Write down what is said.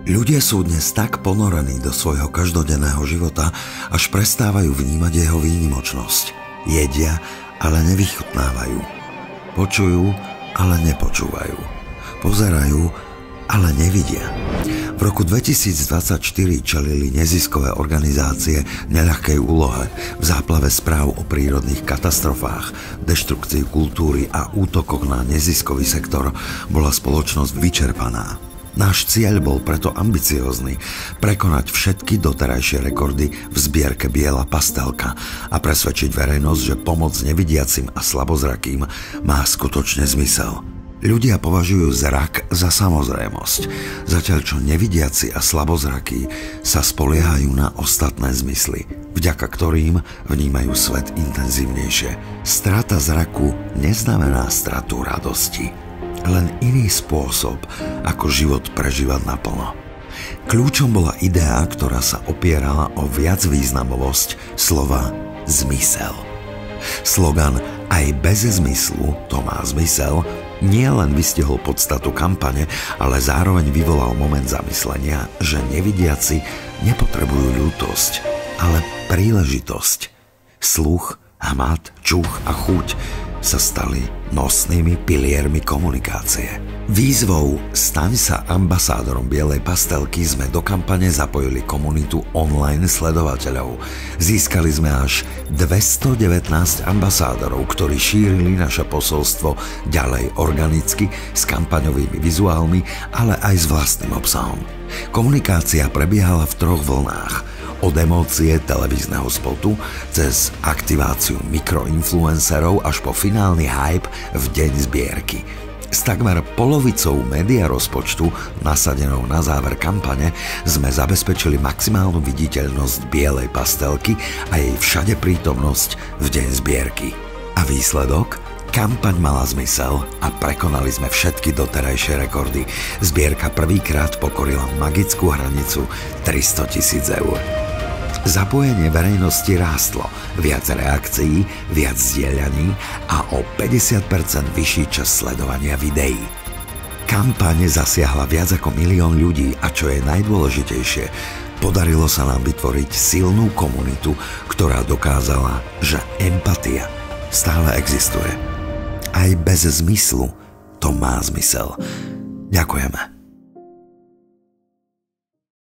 Ľudia sú dnes tak ponorení do svojho každodenného života, až prestávajú vnímať jeho výnimočnosť. Jedia, ale nevychutnávajú. Počujú, ale nepočúvajú. Pozerajú, ale nevidia. V roku 2024 čelili neziskové organizácie neľahkej úlohe v záplave správ o prírodných katastrofách, deštrukcii kultúry a útokoch na neziskový sektor bola spoločnosť vyčerpaná. Náš cieľ bol preto ambiciózny, prekonať všetky doterajšie rekordy v zbierke Biela pastelka a presvedčiť verejnosť, že pomoc nevidiacim a slabozrakým má skutočne zmysel. Ľudia považujú zrak za samozrejmosť, zatiaľ čo nevidiaci a slabozrakí sa spoliehajú na ostatné zmysly, vďaka ktorým vnímajú svet intenzívnejšie. Strata zraku neznamená stratu radosti, len iný spôsob, ako život prežívať naplno. Kľúčom bola idea, ktorá sa opierala o viacvýznamovosť slova zmysel. Slogan "Aj bez zmyslu to má zmysel" nie len vystihol podstatu kampane, ale zároveň vyvolal moment zamyslenia, že nevidiaci nepotrebujú ľútosť, ale príležitosť. Sluch, hmat, čuch a chuť sa stali nosnými piliermi komunikácie. Výzvou "Staň sa ambasádorom Bielej pastelky" sme do kampane zapojili komunitu online sledovateľov. Získali sme až 219 ambasádorov, ktorí šírili naše posolstvo ďalej organicky s kampaňovými vizuálmi, ale aj s vlastným obsahom. Komunikácia prebiehala v 3 vlnách. Od emócie televízneho spotu, cez aktiváciu mikroinfluencerov až po finálny hype v deň zbierky. S takmer polovicou média rozpočtu, nasadenou na záver kampane, sme zabezpečili maximálnu viditeľnosť Bielej pastelky a jej všade prítomnosť v deň zbierky. A výsledok? Kampaň mala zmysel a prekonali sme všetky doterajšie rekordy. Zbierka prvýkrát pokorila magickú hranicu 300 000 eur. Zapojenie verejnosti rástlo, viac reakcií, viac zdieľaní a o 50% vyšší čas sledovania videí. Kampaň zasiahla viac ako 1 000 000 ľudí a čo je najdôležitejšie, podarilo sa nám vytvoriť silnú komunitu, ktorá dokázala, že empatia stále existuje. Aj bez zmyslu to má zmysel. Ďakujeme.